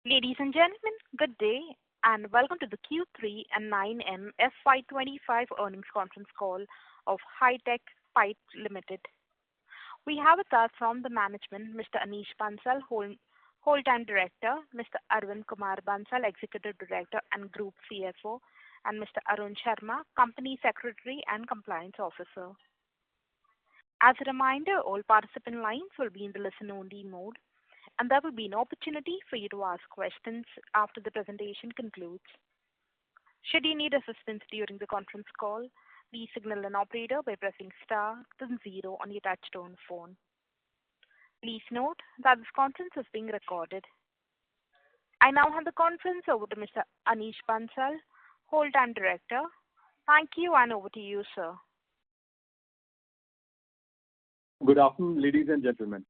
Ladies and gentlemen, good day and welcome to the Q3 and 9M FY25 earnings conference call of High-Tech Pipes Limited. We have with us from the management Mr. Anish Bansal, Whole-Time Director, Mr. Arvind Kumar Bansal, Executive Director and Group CFO, and Mr. Arun Sharma, Company Secretary and Compliance Officer. As a reminder, all participant lines will be in the listen-only mode, and there will be an opportunity for you to ask questions after the presentation concludes. Should you need assistance during the conference call, please signal an operator by pressing star then 0 on your touchtone phone. Please note that this conference is being recorded. I now hand the conference over to Mr. Anish Bansal, Whole-Time Director. Thank you, and over to you, sir. Good afternoon, ladies and gentlemen.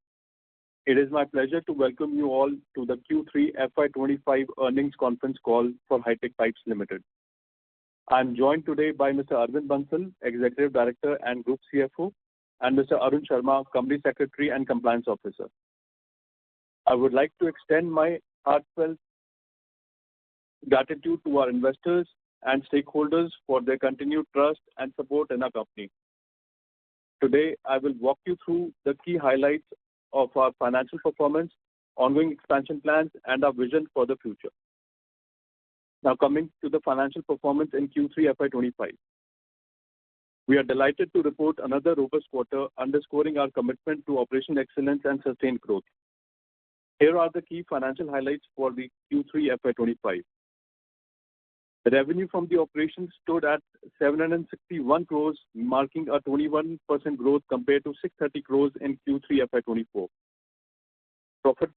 It is my pleasure to welcome you all to the Q3 FY25 earnings conference call for High-Tech Pipes Limited. I am joined today by Mr. Arvind Bansal, Executive Director and Group CFO, and Mr. Arun Sharma, Company Secretary and Compliance Officer. I would like to extend my heartfelt gratitude to our investors and stakeholders for their continued trust and support in our company. Today, I will walk you through the key highlights of our financial performance, ongoing expansion plans, and our vision for the future. Now coming to the financial performance in Q3 FY25. We are delighted to report another robust quarter underscoring our commitment to operational excellence and sustained growth. Here are the key financial highlights for the Q3 FY25. The revenue from the operations stood at 761 crores, marking a 21% growth compared to 630 crores in Q3 FY24. Profit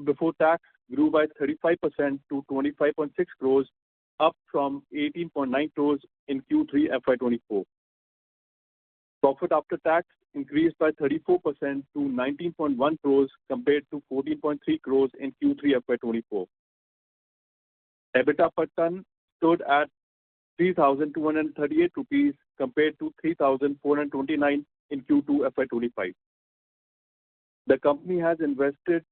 before tax grew by 35% to 25.6 crores, up from 18.9 crores in Q3 FY24. Profit after tax increased by 34% to 19.1 crores compared to 14.3 crores in Q3 FY24. EBITDA per ton stood at 3,238 rupees compared to 3,429 in Q2 FY25. The company has invested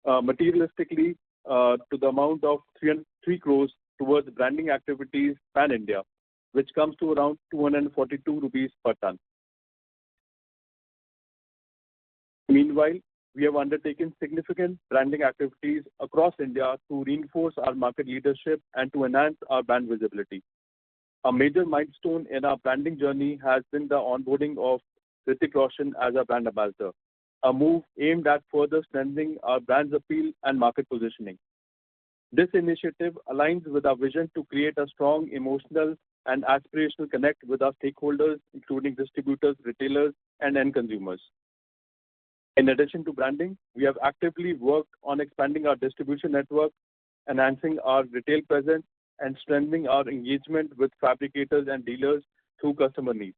materialistically to the amount of 303 crores towards branding activities pan-India, which comes to around 242 rupees per ton. Meanwhile, we have undertaken significant branding activities across India to reinforce our market leadership and to enhance our brand visibility. A major milestone in our branding journey has been the onboarding of Hrithik Roshan as our brand ambassador, a move aimed at further strengthening our brand's appeal and market positioning. This initiative aligns with our vision to create a strong emotional and aspirational connect with our stakeholders, including distributors, retailers, and end consumers. In addition to branding, we have actively worked on expanding our distribution network, enhancing our retail presence, and strengthening our engagement with fabricators and dealers through customer needs.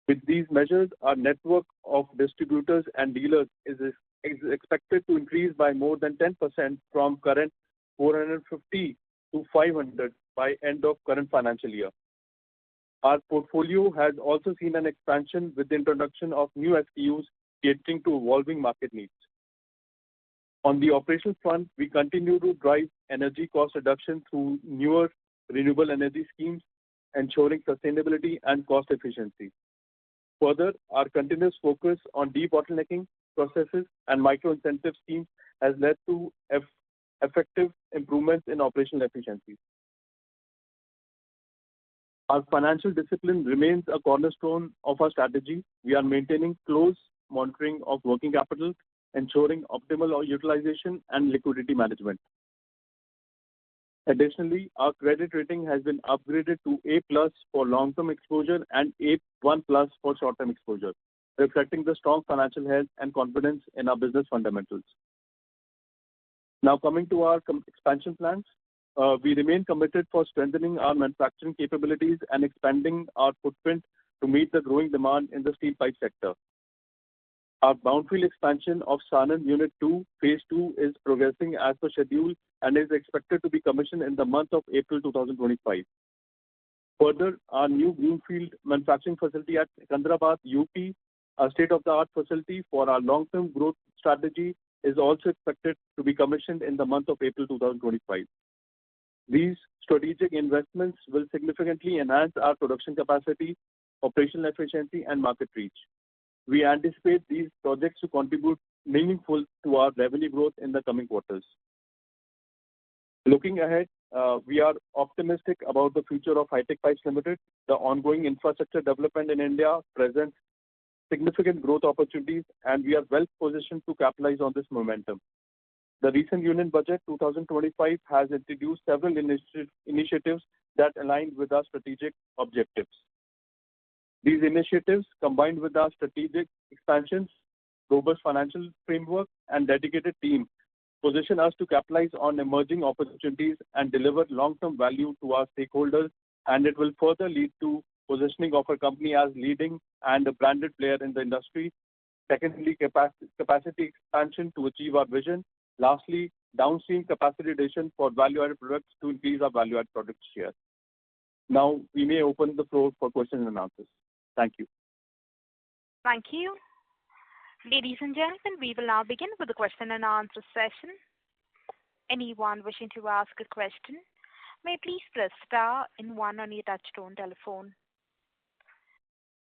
With these measures, our network of distributors and dealers is expected to increase by more than 10% from current 450 to 500 by end of current financial year. Our portfolio has also seen an expansion with the introduction of new SKUs catering to evolving market needs. On the operational front, we continue to drive energy cost reduction through newer renewable energy schemes, ensuring sustainability and cost efficiency. Further, our continuous focus on debottlenecking processes and micro-incentive schemes has led to effective improvements in operational efficiency. Our financial discipline remains a cornerstone of our strategy. We are maintaining close monitoring of working capital, ensuring optimal utilization and liquidity management. Additionally, our credit rating has been upgraded to A+ for long-term exposure and A1+ for short-term exposure, reflecting the strong financial health and confidence in our business fundamentals. Now coming to our expansion plans, we remain committed for strengthening our manufacturing capabilities and expanding our footprint to meet the growing demand in the steel pipe sector. Our brownfield expansion of Sanand Unit 2, Phase 2 is progressing as per schedule and is expected to be commissioned in the month of April 2025. Further, our new greenfield manufacturing facility at Sikandrabad, UP, a state-of-the-art facility for our long-term growth strategy, is also expected to be commissioned in the month of April 2025. These strategic investments will significantly enhance our production capacity, operational efficiency, and market reach. We anticipate these projects to contribute meaningful to our revenue growth in the coming quarters. Looking ahead, we are optimistic about the future of Hi-Tech Pipes Limited. The ongoing infrastructure development in India presents significant growth opportunities, and we are well positioned to capitalize on this momentum. The recent Union Budget 2025 has introduced several initiatives that align with our strategic objectives. These initiatives, combined with our strategic expansions, robust financial framework, and dedicated team, position us to capitalize on emerging opportunities and deliver long-term value to our stakeholders, and it will further lead to positioning of our company as leading and a branded player in the industry. Secondly, capacity expansion to achieve our vision. Lastly, downstream capacity addition for value-added products to increase our value-added product share. Now, we may open the floor for questions and answers. Thank you. Thank you. Ladies and gentlemen, we will now begin with the question and answer session. Anyone wishing to ask a question may please press star and one on your touchtone telephone.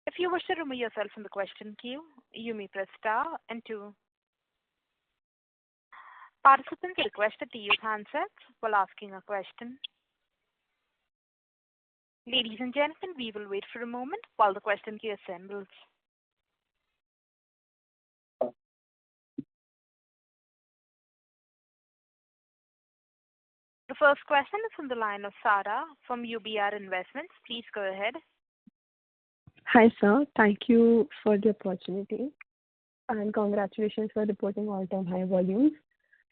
If you wish to remove yourself from the question queue, you may press star and two. Participants are requested to use handsets while asking a question. Ladies and gentlemen, we will wait for a moment while the question queue assembles. The first question is from the line of Sara from UBR Investments. Please go ahead. Hi, sir. Thank you for the opportunity and congratulations for reporting all-time high volumes.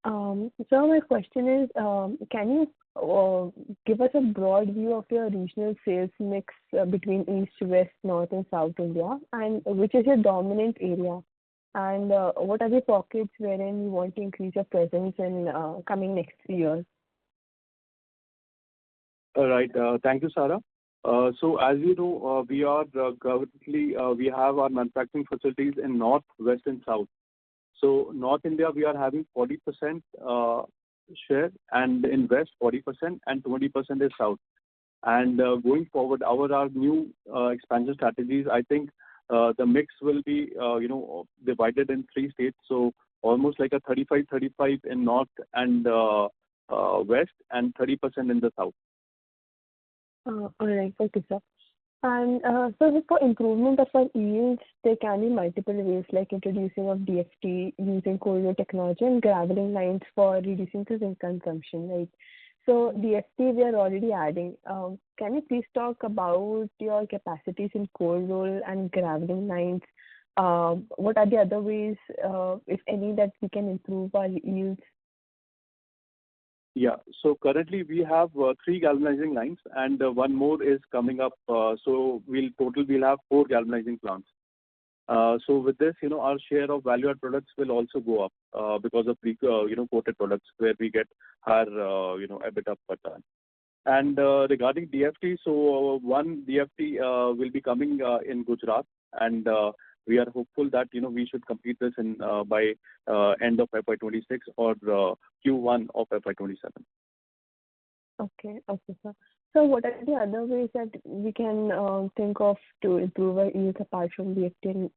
So my question is, can you give us a broad view of your regional sales mix between East, West, North, and South India, and which is your dominant area? And what are the pockets wherein you want to increase your presence in coming next 3 years? All right. Thank you, Sara. So as you know, we are currently, we have our manufacturing facilities in North, West, and South. So North India, we are having 40% share, and in West, 40%, and 20% is South. And going forward, our new expansion strategies, I think the mix will be, divided in 3 states. So almost like a 35-35 in North and West, and 30% in the South. All right. Okay, sir. And so for improvement of our yields, there can be multiple ways like introducing of DFT, using cold roll technology, and graveling lines for reducing the zinc consumption, right? So DFT we are already adding. Can you please talk about your capacities in cold roll and graveling lines? What are the other ways, if any, that we can improve our yields? Yeah. So currently we have 3 galvanizing lines, and 1 more is coming up. So we'll have 4 galvanizing plants. So with this, our share of value-added products will also go up because of the coated products where we get higher EBITDA per ton. And regarding DFT, so 1 DFT will be coming in Gujarat, and we are hopeful that we should complete this in by end of FY26 or Q1 of FY27. Okay, sir. So what are the other ways that we can think of to improve our yields apart from DFT?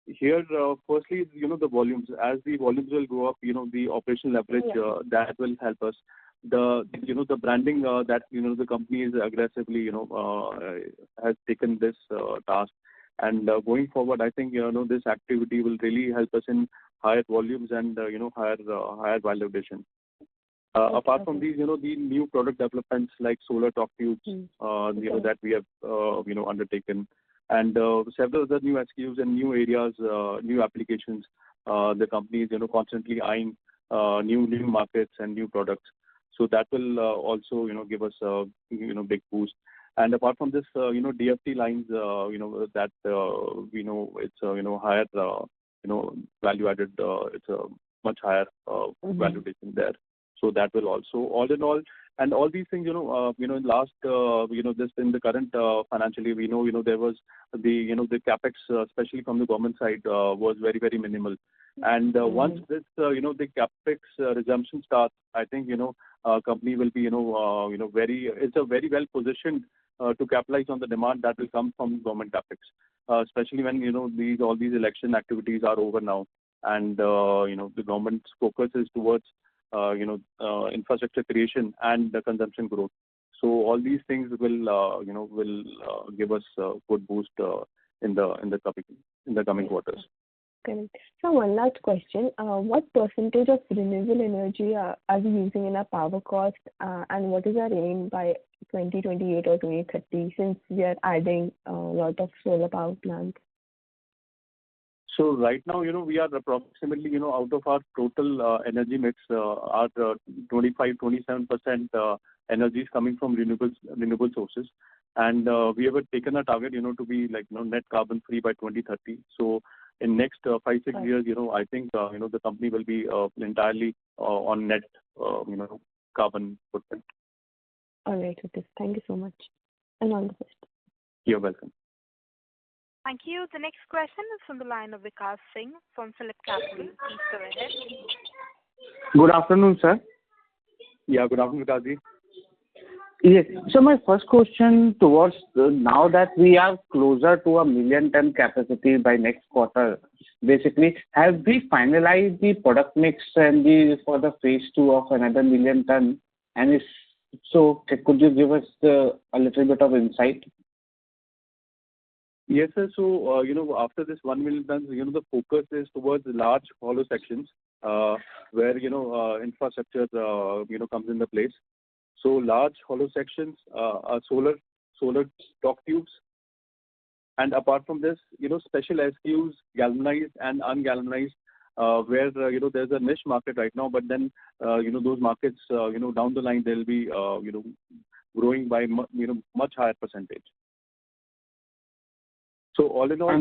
Here, firstly, the volumes. As the volumes will go up, the operational leverage that will help us. The branding that the company is aggressively has taken this task, and going forward, I think this activity will really help us in higher volumes and higher value addition. Apart from these, the new product developments like solar torque tubes, that we have undertaken, and several other new SKUs and new areas, new applications. The company is constantly eyeing new markets and new products. So that will also give us a big boost. And apart from this, DFT lines, that we know it's higher value added. It's a much higher value addition there. So that will also, all in all, And all these things, in last, this in the current financial year, we know, there was the capex, especially from the government side, was very, very minimal. And once this, the capex resumption starts, I think, company will be, it's a very well positioned to capitalize on the demand that will come from government capex, especially when, all these election activities are over now. And, the government's focus is towards infrastructure creation and the consumption growth. So all these things will give us a good boost in the coming quarters. Correct. So one last question. What percentage of renewable energy are we using in our power cost, and what is our aim by 2028 or 2030, since we are adding a lot of solar power plants? So right now, we are approximately, out of our total energy mix, our 27% energy is coming from renewable sources. And we have taken a target, to be like, net carbon free by 2030. So in next 5-6 years, I think, the company will be entirely on net, carbon footprint. All right, okay. Thank you so much. And all the best. You're welcome. Thank you. The next question is from the line of Vikas Singh from Phillip Capital. Please go ahead. Good afternoon, sir. Yeah, good afternoon, Vikazi. Yes. So my first question towards now that we are closer to 1 million ton capacity by next quarter, basically, have we finalized the product mix and for the phase 2 of another 1 million ton? And if so, could you give us a little bit of insight? Yes, sir. So, after this 1 million tons, the focus is towards large hollow sections, where, infrastructure, comes into place. So large hollow sections, are solar torque tubes. And apart from this, special SKUs, galvanized and ungalvanized, where, there's a niche market right now, but then, those markets, down the line, they'll be, growing by, much higher percentage. So all in all,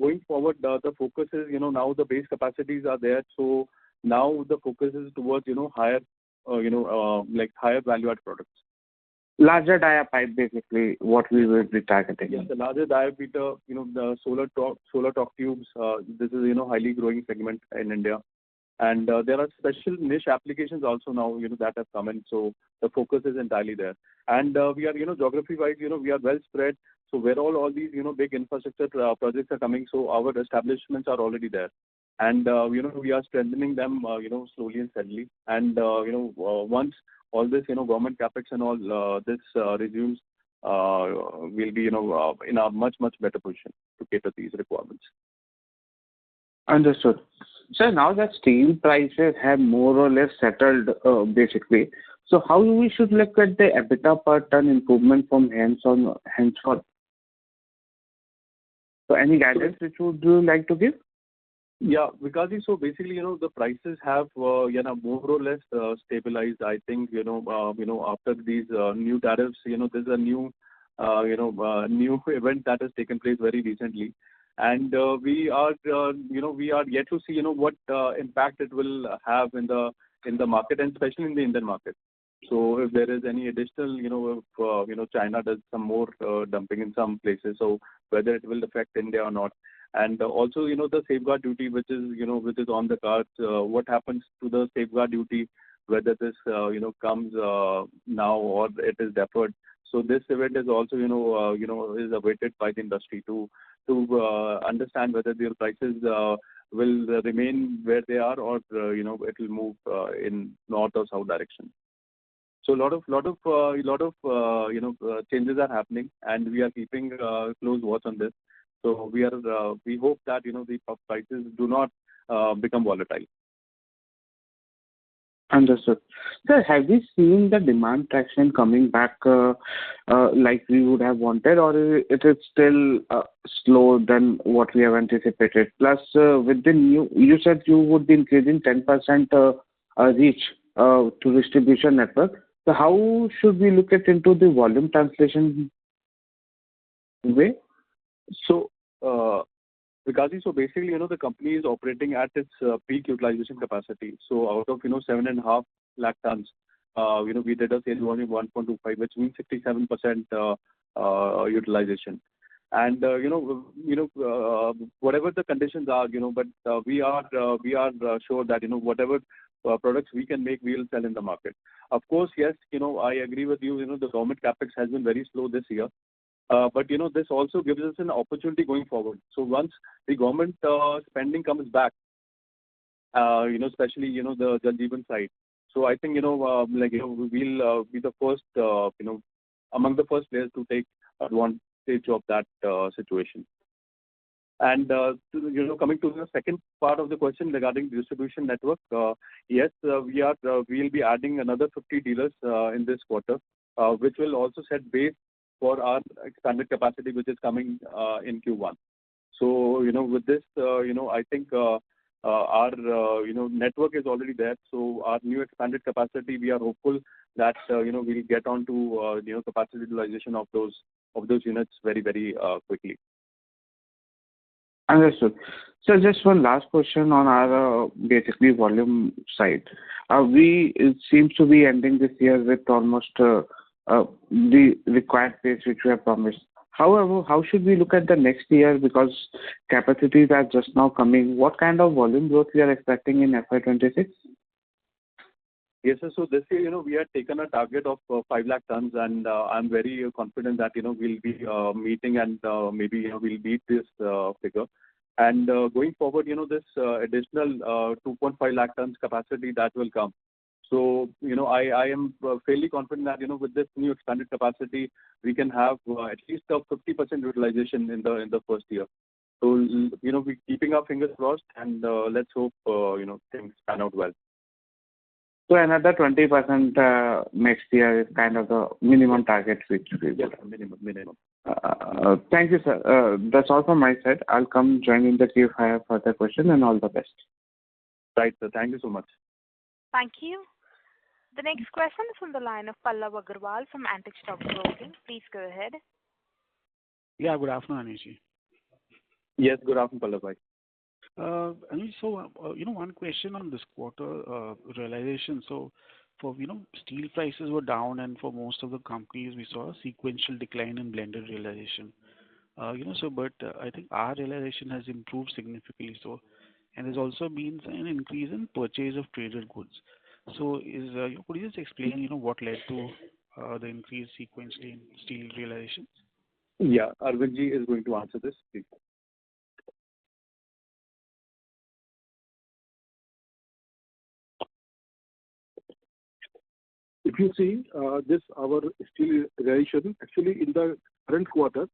going forward, the focus is, now the base capacities are there. So now the focus is towards, higher, like higher value-add products. Larger dia pipe, basically, what we will be targeting. Yes, the larger diameter, the solar torque tubes. This is, highly growing segment in India. And there are special niche applications also now, that have come in. So the focus is entirely there. And we are, geography-wise, we are well spread. So where all these, big infrastructure projects are coming, so our establishments are already there. And, we are strengthening them, slowly and steadily. And, once all this, government capex and all this resumes, we'll be, in a much, much better position to cater these requirements. Understood. So now that steel prices have more or less settled, basically, so how we should look at the EBITDA per ton improvement from henceforth? So any guidance which would you like to give? Yeah, because so basically, the prices have, more or less stabilized. I think, after these new tariffs, there's a new, new event that has taken place very recently. And we are yet to see, what impact it will have in the market, and especially in the Indian market. So if there is any additional, if, China does some more dumping in some places, so whether it will affect India or not. And also, the safeguard duty, which is on the cards, what happens to the safeguard duty, whether this, comes now or it is deferred. So this event is also, is awaited by the industry to understand whether their prices will remain where they are, or, it will move in north or south direction. So a lot of changes are happening, and we are keeping close watch on this. So we hope that, the prices do not become volatile. Understood. Sir, have we seen the demand traction coming back like we would have wanted, or it is still slower than what we have anticipated? Plus, with the new, you said you would be increasing 10% reach to distribution network. So how should we look at into the volume translation way? So, Vikazi, so basically, the company is operating at its peak utilization capacity. So out of, 7.5 lakh tons, we did a sales volume 1.25, which means 67% utilization. And whatever the conditions are, but we are sure that whatever products we can make, we will sell in the market. Of course, yes, I agree with you. The government capex has been very slow this year. But this also gives us an opportunity going forward. So once the government spending comes back, especially the Jal Jeevan side. So I think we'll be the first among the first players to take advantage of that situation. And coming to the second part of the question regarding distribution network, yes, we'll be adding another 50 dealers in this quarter, which will also set base for our expanded capacity, which is coming in Q1. So with this, I think our network is already there. So our new expanded capacity, we are hopeful that we'll get on to capacity utilization of those units very, very quickly. Understood. So just one last question on our basically volume side. It seems to be ending this year with almost the required pace which we have promised. However, how should we look at the next year, because capacities are just now coming? What kind of volume growth we are expecting in FY26? Yes, sir. So this year, we had taken a target of 5 lakh tons, and I'm very confident that we'll be meeting and maybe we'll beat this figure. And going forward, this additional 2.5 lakh tons capacity that will come. So I am fairly confident that with this new expanded capacity, we can have at least a 50% utilization in the first year. So we're keeping our fingers crossed, and let's hope things pan out well. So another 20% next year is kind of the minimum target which we will. Yes, minimum. Thank you, sir. That's all from my side. I'll come join in the queue if I have further questions, and all the best. Right, sir. Thank you so much. Thank you. The next question is from the line of Pallav Agarwal from Antique Stock Broking. Please go ahead. Yeah, good afternoon, Anish. Yes, good afternoon, Pallav bhai. Anish, so, one question on this quarter realization. So, for, steel prices were down, and for most of the companies, we saw a sequential decline in blended realization. But I think our realization has improved significantly. So, and there's also been an increase in purchase of traded goods. So, could you just explain, what led to the increase sequentially in steel realization? Yeah, Arvind ji is going to answer this, please. If you see this, our steel realization, actually in the current quarter,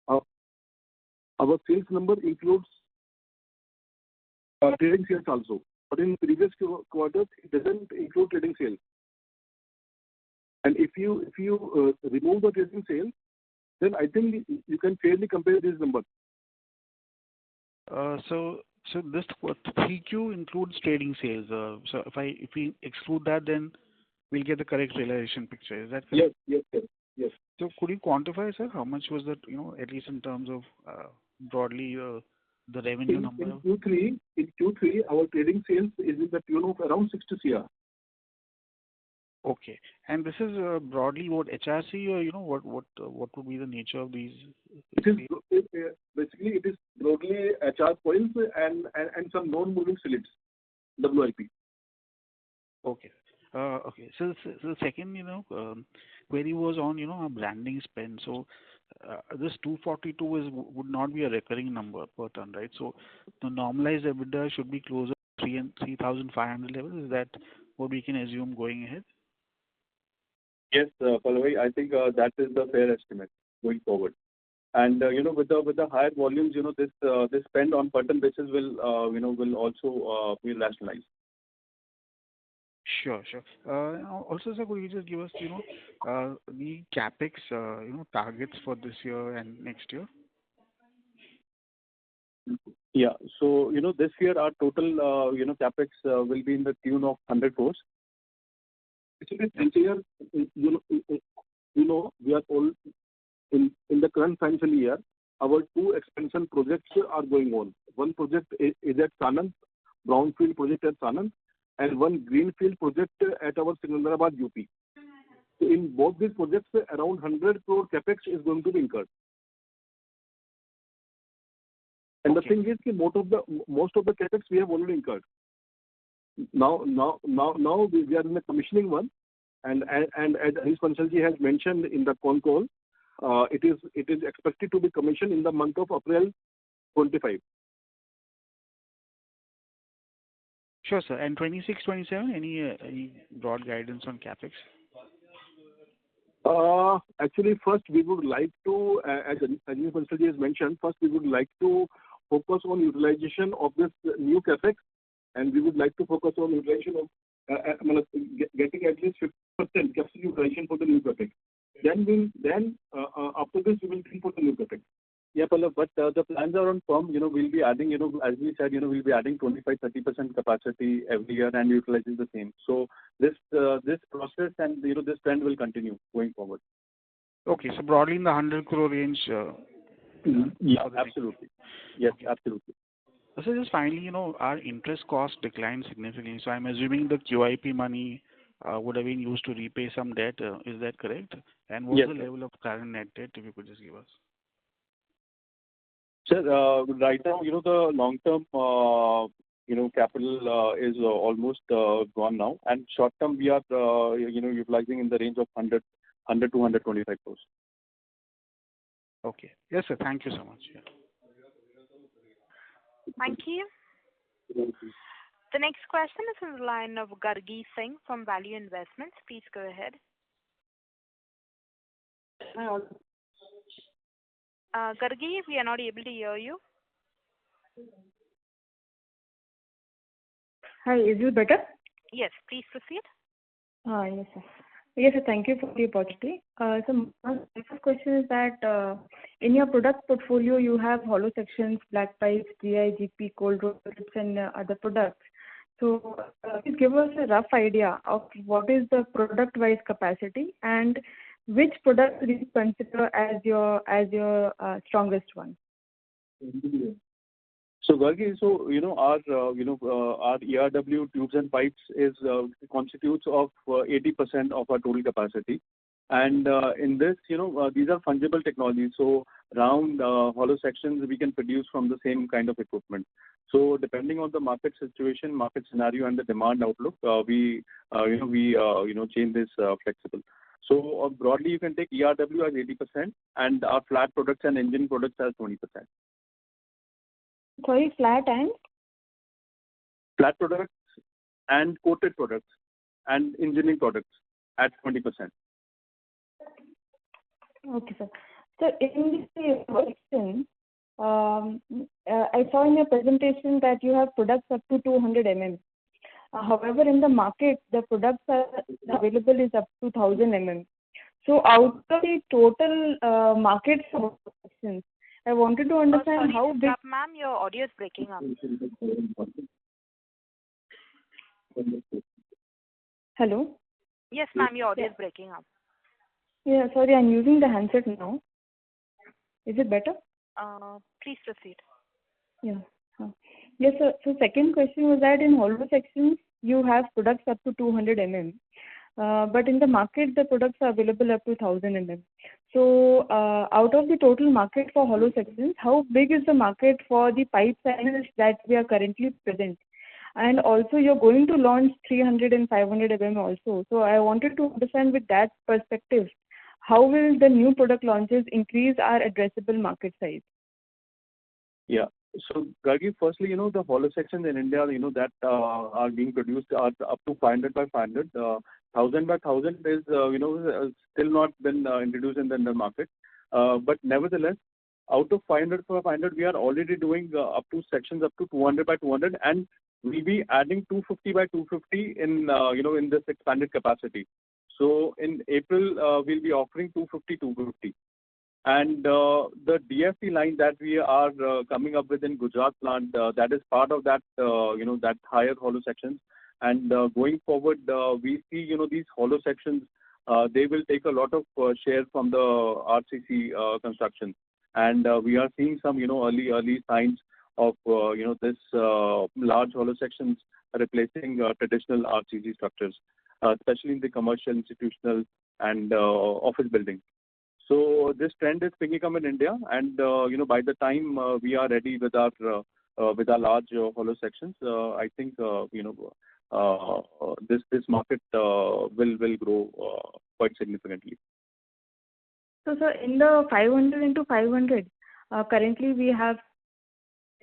our sales number includes trading sales also. But in previous quarters, it doesn't include trading sales. And if you remove the trading sales, then I think you can fairly compare these numbers. So this 3Q includes trading sales. So if we exclude that, then we'll get the correct realization picture. Is that correct? Yes. So could you quantify, sir, how much was that? At least in terms of broadly the revenue number. In Q3, our trading sales is in the tune of around 60 CR. Okay, and this is broadly what HRC, or what would be the nature of these? Basically it is broadly HR coils and some non-moving silids, WIP. Okay. Okay. So the second, query was on, our branding spend. So this 242 would not be a recurring number per ton, right? So the normalized EBITDA should be closer to 3,500 levels. Is that what we can assume going ahead? Yes, Pallav, I think that is the fair estimate going forward. And with the higher volumes, this spend on per ton basis will also be rationalized. Sure. Also, sir, could you just give us, the capex, targets for this year and next year? Yeah. So this year our total capex will be in the tune of 100 crores. Actually, this year, we are all in the current financial year. Our two expansion projects are going on. One project is at Sanand, brownfield project at Sanand, and one greenfield project at our Secunderabad, UP. So in both these projects, around 100 crore capex is going to be incurred. And the thing is, most of the capex we have already incurred. Now we are in the commissioning one, and as Anish Pansalji has mentioned in the con call, it is expected to be commissioned in the month of April 25. Sure, sir. And 26, 27, any broad guidance on capex? Actually, first we would like to, as Anish Pansalji has mentioned, first we would like to focus on utilization of this new capex, and we would like to focus on utilization of getting at least 50% capacity utilization for the new capex. Then after this we will think for the new capex. Yeah, Pallav, but the plans are on firm. We'll be adding, as we said, we'll be adding 25-30% capacity every year and utilizing the same. So this process and this trend will continue going forward. Okay, so broadly in the 100 crore range. Yeah, absolutely. Yes, okay. Absolutely. So just finally, our interest cost declined significantly. So I'm assuming the QIP money would have been used to repay some debt. Is that correct? And what's the level of current net debt, if you could just give us? Sir, right now, the long-term, capital is almost gone now, and short-term we are, utilizing in the range of 100 to 125 crores. Okay. Yes, sir. Thank you so much. Yeah. Thank you. The next question is in the line of Gargi Singh from Value Investments. Please go ahead. Gargi, we are not able to hear you. Hi, is it better? Yes, please proceed. Yes, sir. Yes, sir. Thank you for the opportunity. So my first question is that in your product portfolio, you have hollow sections, black pipes, GI, GP, cold rolled, and other products. So please give us a rough idea of what is the product-wise capacity and which product do you consider as your strongest one? So Gargi, our ERW tubes and pipes constitutes of 80% of our total capacity, and in this, these are fungible technologies. So round hollow sections we can produce from the same kind of equipment. So depending on the market situation, market scenario, and the demand outlook, we change this flexible. So broadly, you can take ERW as 80% and our flat products and engine products as 20%. Sorry, flat and? Flat products and coated products and engineering products at 20%. Okay, sir. So in this section, I saw in your presentation that you have products up to 200 mm. However, in the market, the products are available is up to 1000 mm. So out of the total market sections, I wanted to understand how big. Ma'am, your audio is breaking up. Hello? Yes, ma'am, your audio is breaking up. Yeah, sorry, I'm using the handset now. Is it better? Please proceed. Yeah. Yes, sir. So second question was that in hollow sections, you have products up to 200 mm. But in the market, the products are available up to 1000 mm. So out of the total market for hollow sections, how big is the market for the pipe panels that we are currently present? And also, you're going to launch 300 and 500 mm also. So I wanted to understand with that perspective, how will the new product launches increase our addressable market size? Yeah. So, Gargi, firstly, the hollow sections in India, that are being produced are up to 500 by 500. 1000 by 1000 is, still not been introduced in the market. But nevertheless, out of 500 by 500, we are already doing up to sections up to 200 by 200, and we'll be adding 250 by 250 in this expanded capacity. So in April, we'll be offering 250, 250. And the DFT line that we are coming up with in Gujarat plant, that is part of that, that higher hollow sections. And going forward, we see, these hollow sections, they will take a lot of share from the RCC construction. And we are seeing some, early signs of, this large hollow sections replacing traditional RCG structures, especially in the commercial, institutional, and office buildings. So this trend is picking up in India, and by the time we are ready with our large hollow sections, I think this market will grow quite significantly. So, sir, in the 500 into 500, currently we have,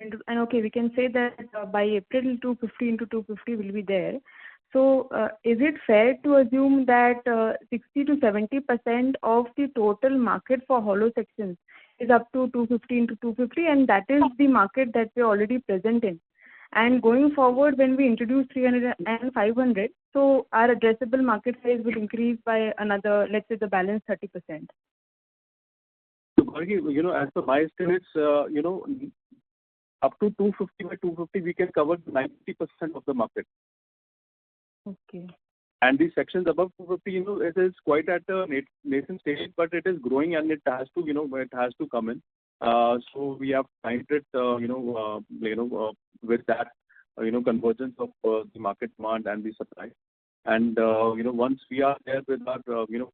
and okay, we can say that by April 250 into 250 will be there. So, is it fair to assume that 60 to 70% of the total market for hollow sections is up to 250 into 250, and that is the market that we are already present in? And going forward, when we introduce 300 and 500, so our addressable market size will increase by another, let's say, the balance 30%. So, Gauri, as per my estimates, up to 250 by 250, we can cover 90% of the market. Okay. And the sections above 250, it is quite at a nascent stage, but it is growing and it has to come in. So we have timed it, with that, convergence of the market demand and the supply. And, once we are there with our,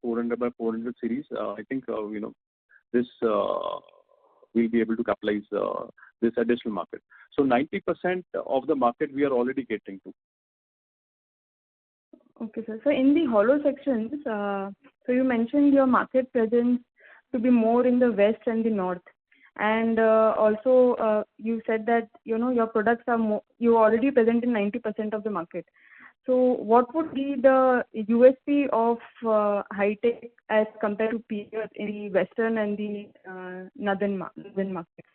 400 by 400 series, I think, this we'll be able to capitalize this additional market. So 90% of the market we are already catering to. Okay, sir. So in the hollow sections, so you mentioned your market presence to be more in the west and the north. And also you said that, your products are more, you already present in 90% of the market. So what would be the USP of high-tech as compared to peers in the western and the northern markets?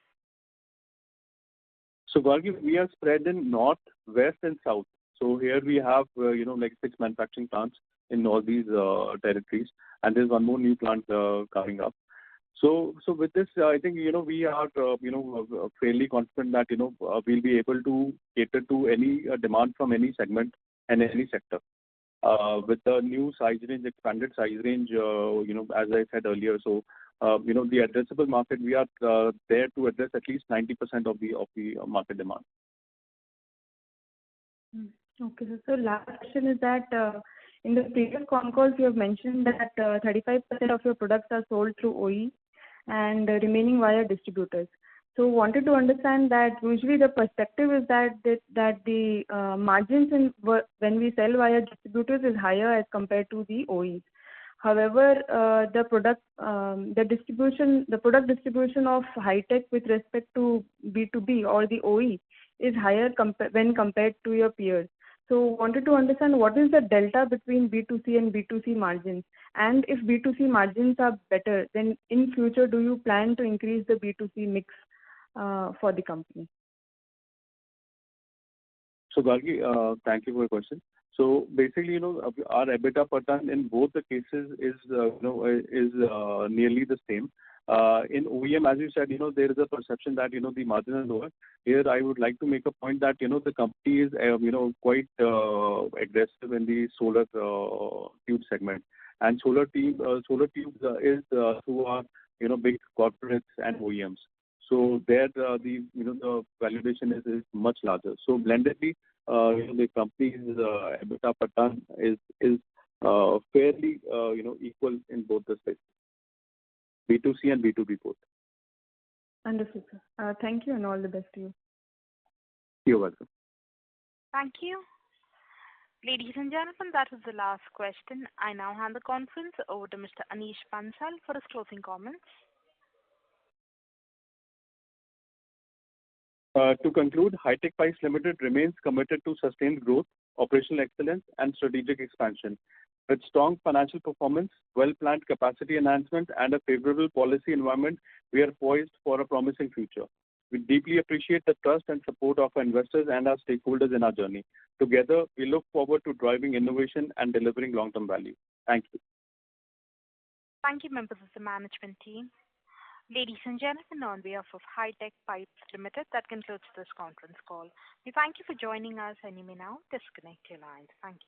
So, Gauri, we are spread in north, west, and south. So here we have, like 6 manufacturing plants in all these territories, and there's one more new plant coming up. So with this, I think, we are, fairly confident that, we'll be able to cater to any demand from any segment and any sector. With the new size range, expanded size range, as I said earlier, so, the addressable market, we are there to address at least 90% of the market demand. Okay, so last question is that in the previous con calls you have mentioned that 35% of your products are sold through OE and remaining via distributors. So wanted to understand that usually the perspective is that the margins when we sell via distributors is higher as compared to the OEs. However, the product distribution of high-tech with respect to B2B or the OE is higher when compared to your peers. So wanted to understand what is the delta between B2C and B2C margins, and if B2C margins are better, then in future do you plan to increase the B2C mix for the company? So, Gargi, thank you for your question. So basically, our EBITDA per ton in both the cases is nearly the same. In OEM, as you said, there is a perception that, the margin is lower. Here, I would like to make a point that, the company is, quite aggressive in the solar tube segment. And solar tubes is through our, big corporates and OEMs. So there, the valuation is much larger. So blendedly, the company's EBITDA per ton is fairly, equal in both the spaces. B2C and B2B both. Understood, sir. Thank you and all the best to you. You're welcome. Thank you. Ladies and gentlemen, that was the last question. I now hand the conference over to Mr. Anish Bansal for his closing comments. To conclude, High-Tech Pipes Limited remains committed to sustained growth, operational excellence, and strategic expansion. With strong financial performance, well-planned capacity enhancement, and a favorable policy environment, we are poised for a promising future. We deeply appreciate the trust and support of our investors and our stakeholders in our journey. Together, we look forward to driving innovation and delivering long-term value. Thank you. Thank you, members of the management team. Ladies and gentlemen, on behalf of High-Tech Pipes Limited, that concludes this conference call. We thank you for joining us, and you may now disconnect your lines. Thank you.